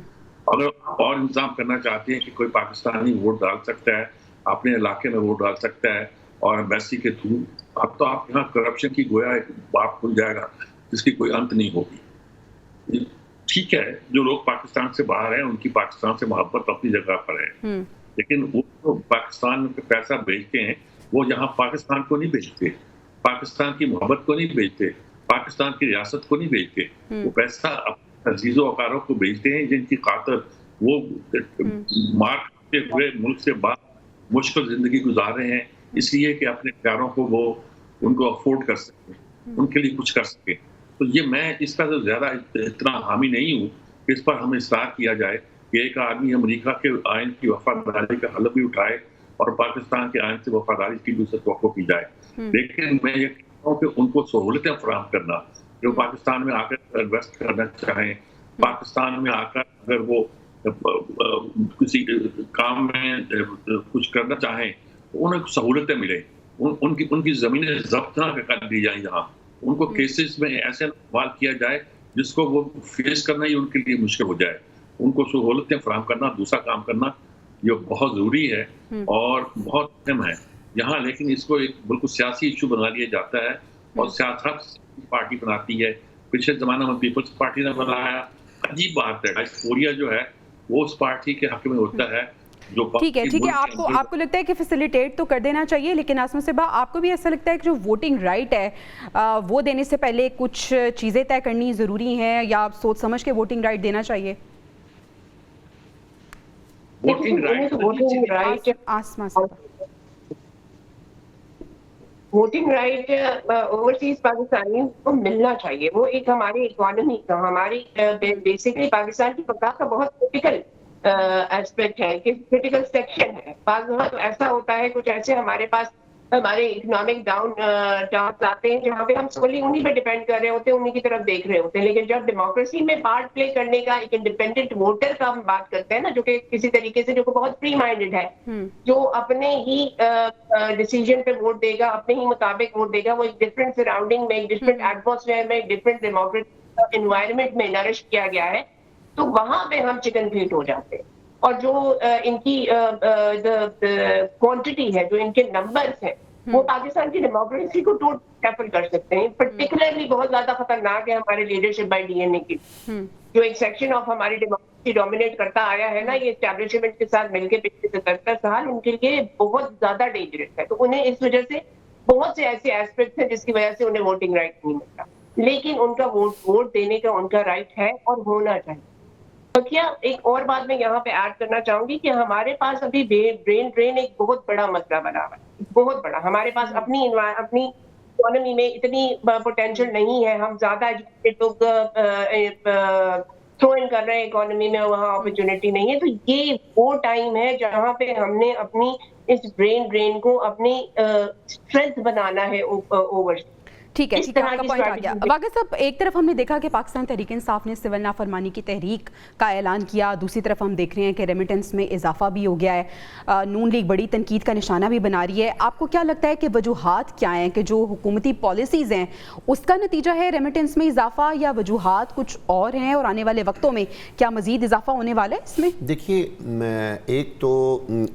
अगर आप और इंतजाम करना चाहते हैं कि कोई पाकिस्तानी वोट डाल सकता है, अपने इलाके में वोट डाल सकता है और एम्बेसी के थ्रू, अब तो आप यहाँ करप्शन की गोया एक बात खुल जाएगा जिसकी कोई अंत नहीं होगी। ठीक है, जो लोग पाकिस्तान से बाहर हैं उनकी पाकिस्तान से मोहब्बत अपनी जगह पर है, लेकिन वो तो पाकिस्तान में पैसा भेजते हैं, वो यहाँ पाकिस्तान को नहीं भेजते, पाकिस्तान की मोहब्बत को नहीं भेजते, पाकिस्तान की रियासत को नहीं भेजते। वो पैसा अपने अजीजों वकारों को भेजते हैं जिनकी खातर वो मार खाते हुए मुल्क से बाहर मुश्किल जिंदगी गुजार रहे हैं, इसलिए कि अपने प्यारों को वो उनको अफोर्ड कर सके, उनके लिए कुछ कर सके। तो ये मैं इसका तो ज़्यादा इतना हामी नहीं हूँ कि इस पर हमें इसरार किया जाए कि एक आदमी अमेरिका के आयन की वफादारी का हलफ भी उठाए और पाकिस्तान के आयन से वफादारी की भी उसे तवक्को की जाए। लेकिन मैं ये कहता हूँ कि उनको सहूलतें फराहम करना, जो पाकिस्तान में आकर इन्वेस्ट करना चाहें, पाकिस्तान में आकर अगर वो किसी काम में कुछ करना चाहें तो उन्हें सहूलतें मिले, उनकी ज़मीनें जब्त ना कर दी जाए, यहाँ उनको केसेस में ऐसे सवाल किया जाए जिसको वो फेस करना ही उनके लिए मुश्किल हो जाए। उनको सहूलतें फराहम करना, दूसरा काम करना, ये बहुत ज़रूरी है और बहुत अहम है यहाँ। लेकिन इसको एक बिल्कुल सियासी इशू बना लिया जाता है और सियासत पार्टी बनाती है। पिछले ज़माने में पीपल्स पार्टी ने बनाया, अजीब बात है, डायस्पोरिया जो है वो उस पार्टी के हक में होता है। ठीक है, आपको लगता है कि फैसिलिटेट तो कर देना चाहिए, लेकिन आसमा सिबा आपको भी ऐसा लगता है कि जो वोटिंग राइट है वो देने से पहले कुछ चीज़ें तय करनी ज़रूरी हैं या आप सोच समझ के वोटिंग राइट देना चाहिए? वोटिंग राइट ओवरसीज पाकिस्तानियों को मिलना चाहिए। वो एक हमारी इकोनॉमी का, हमारी बेसिकली पाकिस्तान की पक्का का बहुत क्रिटिकल एस्पेक्ट है, कि क्रिटिकल सेक्शन है। बात ऐसा होता है, कुछ ऐसे हमारे पास हमारे इकोनॉमिक डाउन टाउन आते हैं जहाँ पे हम सोली उन्हीं पे डिपेंड कर रहे होते हैं, उन्हीं की तरफ देख रहे होते हैं। लेकिन जब डेमोक्रेसी में पार्ट प्ले करने का एक इंडिपेंडेंट वोटर का हम बात करते हैं ना, जो कि किसी तरीके से जो बहुत फ्री माइंडेड है, जो अपने ही डिसीजन पे वोट देगा, अपने ही मुताबिक वोट देगा, वो एक डिफरेंट सराउंडिंग में, एक डिफरेंट एटमॉस्फेयर में, एक डिफरेंट डेमोक्रेटिक एनवायरनमेंट में नरिश किया गया है, तो वहां पे हम चिकन फीट हो जाते हैं। और जो इनकी क्वांटिटी है, जो इनके नंबर्स हैं, वो पाकिस्तान की डेमोक्रेसी को टोटल टैकल कर सकते हैं। पर्टिकुलरली बहुत ज्यादा खतरनाक है हमारे लीडरशिप बाय डीएनए की, जो एक सेक्शन ऑफ हमारी डेमोक्रेसी डोमिनेट करता आया है ना, ये एस्टैब्लिशमेंट के साथ मिलकर पिछले 77 साल, उनके लिए बहुत ज्यादा डेंजरस है। तो उन्हें इस वजह से बहुत से ऐसे एस्पेक्ट्स हैं जिसकी वजह से उन्हें वोटिंग राइट नहीं मिलता, लेकिन उनका वोट देने का उनका राइट है और होना चाहिए। तो क्या एक और बात मैं यहाँ पे ऐड करना चाहूंगी कि हमारे पास अभी ब्रेन ड्रेन एक बहुत बड़ा मसला बना हुआ है, बहुत बड़ा। हमारे पास अपनी इकोनॉमी में इतनी पोटेंशियल नहीं है, हम ज्यादा एजुकेटेड लोग थ्रो इन कर रहे हैं इकोनॉमी में, वहाँ अपॉर्चुनिटी नहीं है। तो ये वो टाइम है जहाँ पे हमने अपनी इस ब्रेन ड्रेन को अपनी स्ट्रेंथ बनाना है ओवर। ठीक है, आपका पॉइंट आ गया। वाक़ई साहब, एक तरफ हमने देखा कि पाकिस्तान तहरीक इंसाफ ने सिविल नाफरमानी की तहरीक का ऐलान किया, दूसरी तरफ हम देख रहे हैं कि रेमिटेंस में इजाफा भी हो गया है। नून लीग बड़ी तनकीद का निशाना भी बना रही है। आपको क्या लगता है कि वजूहात क्या हैं कि जो हुकूमती पॉलिसीज़ हैं उसका नतीजा है रेमिटेंस में इजाफा, या वजूहात कुछ और हैं और आने वाले वक्तों में क्या मज़ीद इजाफा होने वाला है इसमें? देखिए, एक तो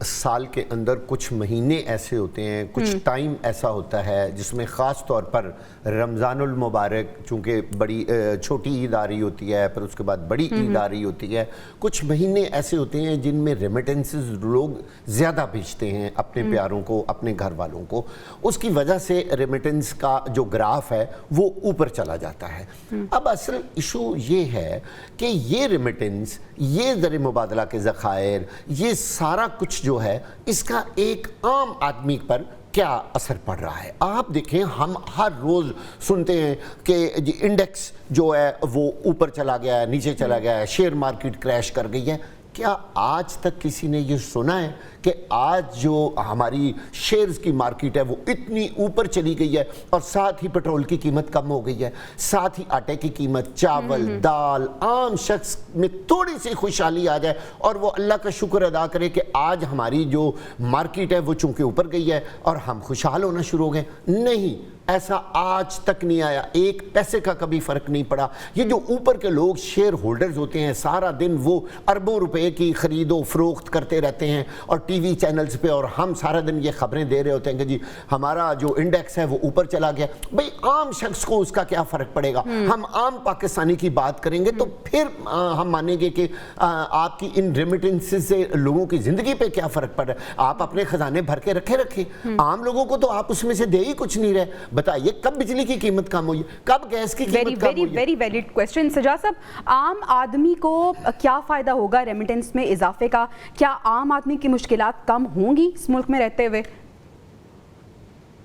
साल के अंदर कुछ महीने ऐसे होते हैं, कुछ टाइम ऐसा होता है जिसमें ख़ास तौर पर रमज़ानुल मुबारक, चूँकि बड़ी छोटी ईद आ रही होती है, फिर उसके बाद बड़ी ईद आ रही होती है, कुछ महीने ऐसे होते हैं जिनमें रेमिटेंसेस लोग ज़्यादा भेजते हैं अपने प्यारों को, अपने घर वालों को। उसकी वजह से रेमिटेंस का जो ग्राफ है वो ऊपर चला जाता है। अब असल इशू ये है कि ये रेमिटेंस, ये ज़र मुबादला के ज़खायर, ये सारा कुछ जो है इसका एक आम आदमी पर क्या असर पड़ रहा है। आप देखें, हम हर रोज़ सुनते हैं कि इंडेक्स जो है वो ऊपर चला गया है, नीचे चला गया है, शेयर मार्केट क्रैश कर गई है। क्या आज तक किसी ने ये सुना है कि आज जो हमारी शेयर्स की मार्केट है वो इतनी ऊपर चली गई है और साथ ही पेट्रोल की कीमत कम हो गई है, साथ ही आटे की कीमत, चावल, दाल, आम शख्स में थोड़ी सी खुशहाली आ जाए और वो अल्लाह का शुक्र अदा करे कि आज हमारी जो मार्केट है वो चूंकि ऊपर गई है और हम खुशहाल होना शुरू हो गए? नहीं, ऐसा आज तक नहीं आया। एक पैसे का कभी फर्क नहीं पड़ा। ये जो ऊपर के लोग शेयर होल्डर्स होते हैं, सारा दिन वो अरबों रुपए की खरीदो फरोख्त करते रहते हैं और टीवी चैनल्स पे, और हम सारा दिन ये खबरें दे रहे होते हैं कि जी हमारा जो इंडेक्स है वो ऊपर चला गया। भाई, आम शख्स को उसका क्या फर्क पड़ेगा? हम आम पाकिस्तानी की बात करेंगे तो फिर हम मानेंगे कि आपकी इन रेमिटेंसेस से लोगों की जिंदगी पे क्या फर्क पड़ रहा है। आप अपने खजाने भर के रखे, आम लोगों को तो आप उसमें से दे ही कुछ नहीं रहे। बताइए, कब बिजली की कीमत कम हुई, कब गैस की कीमत कम हुई? वेरी वैलिड क्वेश्चन सजा साहब। आम आदमी को क्या फायदा होगा रेमिटेंस में इजाफे का? क्या आम आदमी की मुश्किलात कम होंगी इस मुल्क में रहते हुए?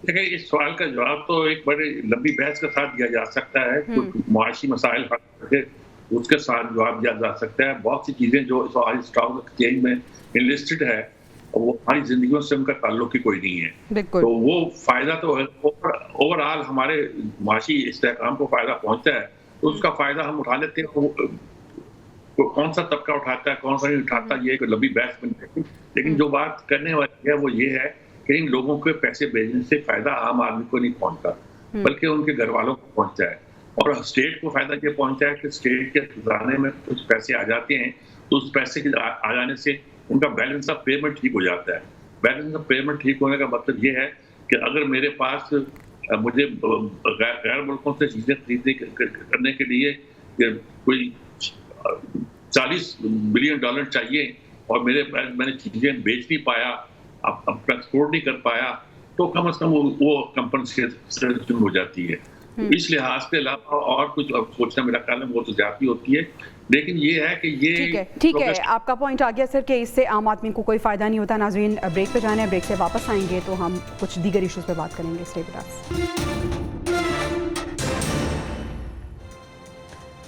देखिए, इस सवाल का जवाब तो एक बड़ी लंबी बहस के साथ दिया जा सकता है। कुछ मुआशी मसाइल हल करके उसके साथ जवाब दिया जा सकता है। बहुत सी चीजें जो स्टॉक एक्सचेंज में इनलिस्टेड है वो हमारी जिंदगियों से उनका ताल्लुक ही कोई नहीं है। तो वो फायदा तो ओवरऑल हमारे माशी इस्तेहकाम को फायदा पहुंचता है, तो उसका फायदा हम उठा लेते हैं। कौन सा तबका उठाता है, कौन सा नहीं उठाता, ये एक लंबी बहस बन जाती है। लेकिन जो बात करने वाली है वो ये है कि इन लोगों के पैसे भेजने से फायदा आम आदमी को नहीं पहुंचता, बल्कि उनके घर वालों को पहुंचता है। और स्टेट को फायदा ये पहुंचता है कि स्टेट के खजाने में कुछ पैसे आ जाते हैं, तो उस पैसे के आ जाने से उनका बैलेंस ऑफ पेमेंट ठीक हो जाता है। बैलेंस ऑफ पेमेंट ठीक होने का मतलब ये है कि अगर मेरे पास मुझे गैर मुल्कों से चीजें खरीदने करने के लिए कोई $40 बिलियन चाहिए और मैंने चीजें बेच नहीं पाया, अब एक्सपोर्ट नहीं कर पाया, तो कम से कम वो कंपनसेशन हो जाती है। इस लिहाज के अलावा और कुछ सोचना मेरा ख्याल है वो तो ज्यादा होती है। लेकिन ये है कि ये ठीक है, आपका पॉइंट आ गया सर कि इससे आम आदमी को कोई फायदा नहीं होता। नाज़रीन, ब्रेक पे जाना है, ब्रेक से वापस आएंगे तो हम कुछ दीगर इश्यूज पे बात करेंगे। Stay with us.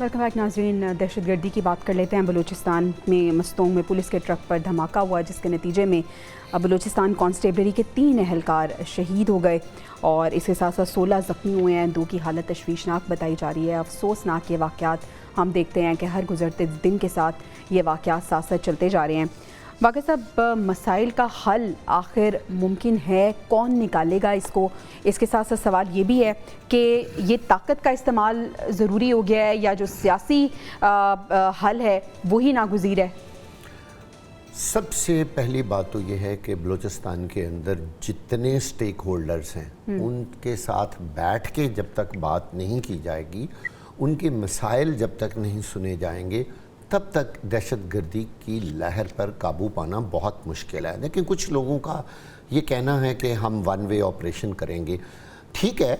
Welcome back नाज़रीन। दहशतगर्दी की बात कर लेते हैं। बलूचिस्तान में मस्तोंग में पुलिस के ट्रक पर धमाका हुआ, जिसके नतीजे में बलूचिस्तान कॉन्स्टेबलरी के 3 एहलकार शहीद हो गए और इसके साथ साथ 16 ज़ख्मी हुए हैं। 2 की हालत तशवीशनाक बताई जा रही है। अफसोसनाक ये वाक़यात हम देखते हैं कि हर गुजरते दिन के साथ ये वाक़यात साथ साथ चलते जा रहे हैं। बाकी सब मसाइल का हल आखिर मुमकिन है, कौन निकालेगा इसको? इसके साथ साथ सवाल ये भी है कि ये ताकत का इस्तेमाल ज़रूरी हो गया है या जो सियासी हल है वही नागुज़ीर है? सबसे पहली बात तो ये है कि बलूचिस्तान के अंदर जितने स्टेक होल्डर्स हैं उनके साथ बैठ के जब तक बात नहीं की जाएगी, उनके मसाइल जब तक नहीं सुने जाएंगे, तब तक दहशतगर्दी की लहर पर काबू पाना बहुत मुश्किल है। लेकिन कुछ लोगों का ये कहना है कि हम वन वे ऑपरेशन करेंगे। ठीक है,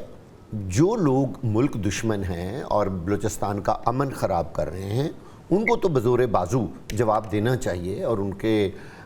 जो लोग मुल्क दुश्मन हैं और बलूचिस्तान का अमन ख़राब कर रहे हैं उनको तो बज़ोर बाजू जवाब देना चाहिए और उनके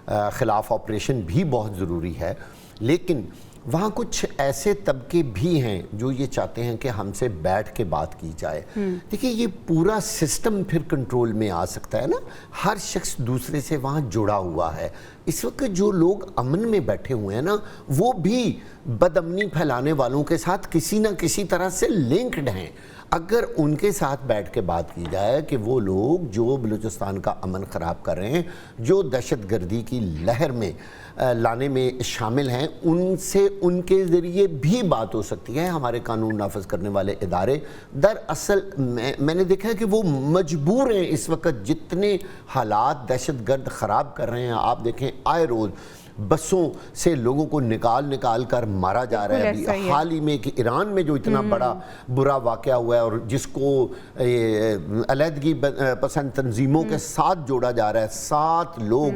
ख़िलाफ़ ऑपरेशन भी बहुत ज़रूरी है। लेकिन वहाँ कुछ ऐसे तबके भी हैं जो ये चाहते हैं कि हमसे बैठ के बात की जाए। देखिए, ये पूरा सिस्टम फिर कंट्रोल में आ सकता है ना, हर शख्स दूसरे से वहाँ जुड़ा हुआ है। इस वक्त जो लोग अमन में बैठे हुए हैं ना, वो भी बदअमनी फैलाने वालों के साथ किसी न किसी तरह से लिंक्ड हैं। अगर उनके साथ बैठ के बात की जाए कि वो लोग जो बलूचिस्तान का अमन ख़राब कर रहे हैं, जो दहशतगर्दी की लहर में लाने में शामिल हैं, उनसे उनके ज़रिए भी बात हो सकती है। हमारे कानून नाफज करने वाले इदारे दरअसल मैंने देखा है कि वो मजबूर हैं इस वक्त, जितने हालात दहशतगर्द ख़राब कर रहे हैं। आप देखें, आए रोज़ बसों से लोगों को निकाल कर मारा जा रहा है। अभी हाल ही में कि ईरान में जो इतना बड़ा बुरा वाक़या हुआ है और जिसको अलहदगी पसंद तंजीमों के साथ जोड़ा जा रहा है, 7 लोग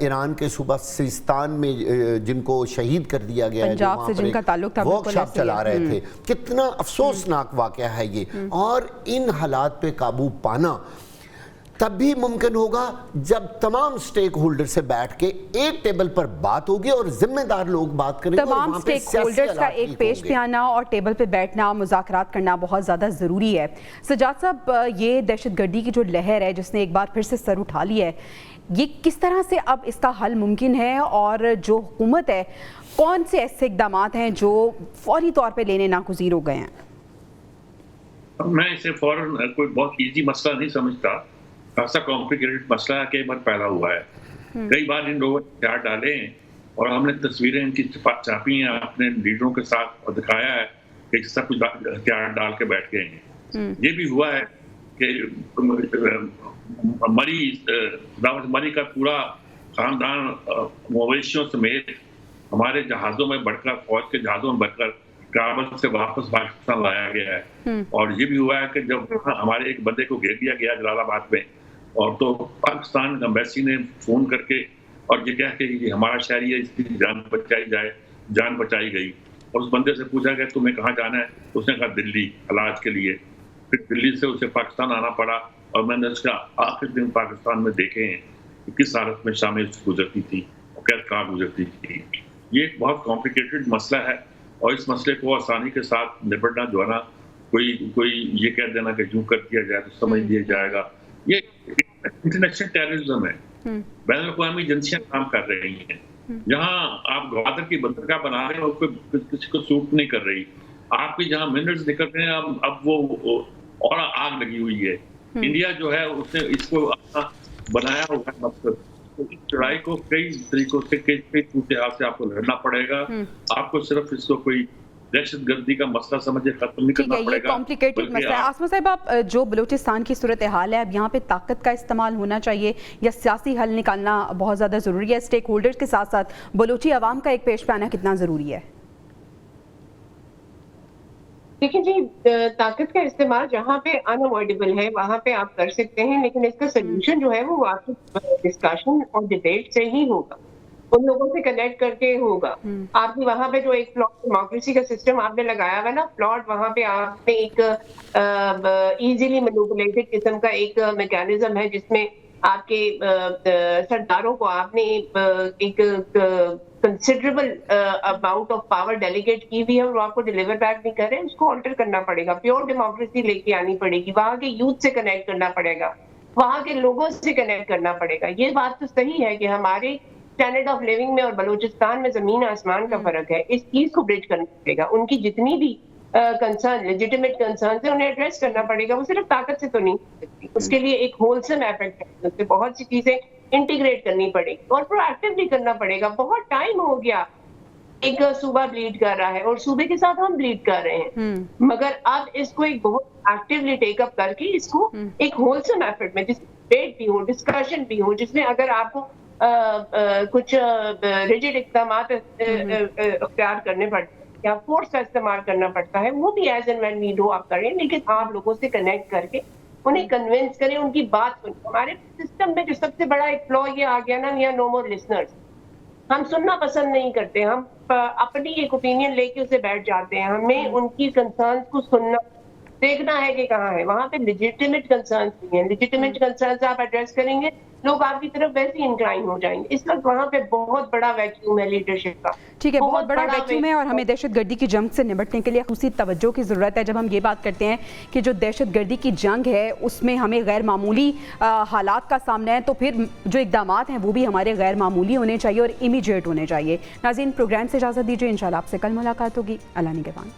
ईरान के सूबा सिस्तान में जिनको शहीद कर दिया गया है, पंजाब से जिनका ताल्लुक था, वर्कशॉप चला रहे थे। कितना अफसोसनाक वाक़या है ये। और इन हालात पे काबू पाना तभी मुमकिन होगा जब तमाम स्टेक होल्डर से बैठ के एक टेबल पर बात होगी और जिम्मेदार लोग बात करेंगे। तमाम स्टेक होल्डर्स का एक पेश पे आना और टेबल पे बैठना, मुज़ाकरात करना बहुत ज़्यादा ज़रूरी है। सजाद साहब, ये दहशतगर्दी की जो लहर है जिसने एक बार फिर से सर उठा लिया है, ये किस तरह से अब इसका हल मुमकिन है और जो हुकूमत है, कौन से ऐसे इकदाम हैं जो फौरी तौर पर लेने नागुज़ीर हो गए हैं? मैं इसे फौरन कोई बहुत ईजी मसला नहीं समझता। ऐसा कॉम्प्लिकेटेड मसला कई बार पैदा हुआ है। कई बार इन लोगों ने हथियार डाले और हमने तस्वीरें इनकी छापी हैं अपने लीडरों के साथ और दिखाया है कि सब कुछ हथियार डाल के बैठ गए हैं। ये भी हुआ है कि मरी का पूरा खानदान मवेशियों समेत हमारे जहाज़ों में बढ़कर, फौज के जहाज़ों में बढ़कर काबुल से वापस पाकिस्तान लाया गया है। और ये भी हुआ है कि जब हमारे एक बंदे को घेर दिया गया जलालाबाद में, और तो पाकिस्तान एम्बेसी ने फोन करके और ये कह के कि हमारा शहरी है, इसकी जान बचाई जाए, जान बचाई गई। और उस बंदे से पूछा गया तुम्हें कहाँ जाना है, उसने कहा दिल्ली इलाज के लिए। फिर दिल्ली से उसे पाकिस्तान आना पड़ा और मैंने उसका आखिरी दिन पाकिस्तान में देखे हैं कि किस हालत में शामिल गुजरती थी और कैसे कहाँ गुजरती थी। ये एक बहुत कॉम्प्लिकेटेड मसला है और इस मसले को आसानी के साथ निपटना जो है ना, कोई ये कह देना कि यूं कर दिया जाए तो समझ लिया जाएगा, ये इंटरनेशनल टेररिज्म है। बैनुल-अक़वामी एजेंसियां काम कर रही हैं। जहां आप ग्वादर की बंदरगाह बना रहे हैं और किसी को सूट नहीं कर रही, आपके जहां मिनरल्स निकल रहे हैं अब वो और आग लगी हुई है। इंडिया जो है उसने इसको बनाया हुआ है मकसद। तो इस लड़ाई को कई तरीकों से, कई सूरत से आपको लड़ना पड़ेगा। आपको सिर्फ इसको कोई दहशतगर्दी का मसला समझे खत्म नहीं करना पड़ेगा। ये कॉम्प्लिकेटेड मसला है। आसमा साहब, आप जो बलूचिस्तान की सूरत हाल है, अब यहाँ पे ताकत का इस्तेमाल होना चाहिए या सियासी हल निकालना बहुत ज़्यादा ज़रूरी है? स्टेक होल्डर्स के साथ साथ बलूची आवाम का एक पेश पे आना कितना ज़रूरी है? देखिए जी, ताकत का इस्तेमाल जहाँ पे अनअवॉइडेबल है वहाँ पे आप कर सकते हैं, लेकिन इसका सोल्यूशन जो है वो आपकी डिस्कशन और डिबेट से ही होगा, उन लोगों से कनेक्ट करके होगा। आपने वहाँ पे जो एक फ्लॉट डेमोक्रेसी का सिस्टम आपने लगाया हुआ ना, फ्लॉट, वहाँ पे आपने एक इजीली मैनिपुलेटेड किस्म का एक मैकेनिज्म है जिसमें आपके सरदारों को आपने एक considerable amount of power delegate की भी है और आपको डिलीवर बैक नहीं कर रहे हैं, उसको ऑल्टर करना पड़ेगा। प्योर डेमोक्रेसी लेके आनी पड़ेगी, वहाँ के यूथ से कनेक्ट करना पड़ेगा, वहाँ के लोगों से कनेक्ट करना पड़ेगा। ये बात तो सही है कि हमारे स्टैंडर्ड ऑफ लिविंग में और बलूचिस्तान में जमीन आसमान का फर्क है। इस चीज को ब्रिज करना पड़ेगा। उनकी जितनी भी कंसर्न, लेजिटिमेट कंसर्न है, उन्हें एड्रेस करना पड़ेगा। वो सिर्फ ताकत से तो नहीं सकती, उसके लिए एक होलसम एफेक्ट है, उससे बहुत सी चीजें इंटीग्रेट करनी पड़ेगी और प्रोएक्टिवली करना पड़ेगा। बहुत टाइम हो गया एक सूबा ब्लीड कर रहा है और सूबे के साथ हम ब्लीड कर रहे हैं, मगर अब इसको एक बहुत एक्टिवली टेकअप करके इसको एक होलसम एफर्ट में, जिसमें डिबेट भी हो, डिस्कशन भी हो, जिसमें अगर आपको कुछ रिजिड इक़दाम अख्तियार करने पड़ते हैं या फोर्स का इस्तेमाल करना पड़ता है, वो भी एज एंड व्हेन नीड हो आप करें, लेकिन आप लोगों से कनेक्ट करके उन्हें कन्विंस करें, उनकी बात सुनें। हमारे सिस्टम में जो सबसे बड़ा एक फ्लॉ ये आ गया ना, we are no more listeners. हम सुनना पसंद नहीं करते, हम अपनी एक ओपिनियन लेके उसे बैठ जाते हैं। हमें उनकी कंसर्न्स को सुनना, देखना है कि कहाँ है। वहां पे लेजिटिमेट कंसर्न्स भी हैं, लेजिटिमेट कंसर्न्स आप एड्रेस करेंगे, लोग आपकी तरफ वैसे ही इंक्लाइन हो जाएंगे। इस वक्त वहां पे बहुत बड़ा वैक्यूम है लीडरशिप का। ठीक है, बहुत बड़ा वैक्यूम है और हमें दहशतगर्दी की जंग से निपटने के लिए खुसूसी तवज्जो की ज़रूरत है। जब हम ये बात करते हैं कि जो दहशतगर्दी की जंग है उसमें हमें गैर मामूली हालात का सामना है, तो फिर जो इक़दामात हैं वो भी हमारे गैर मामूली होने चाहिए और इमीडिएट होने चाहिए। नाज़रीन, प्रोग्राम से इजाज़त दीजिए, इंशाल्लाह आपसे कल मुलाकात होगी। अल्लाह निगहबान।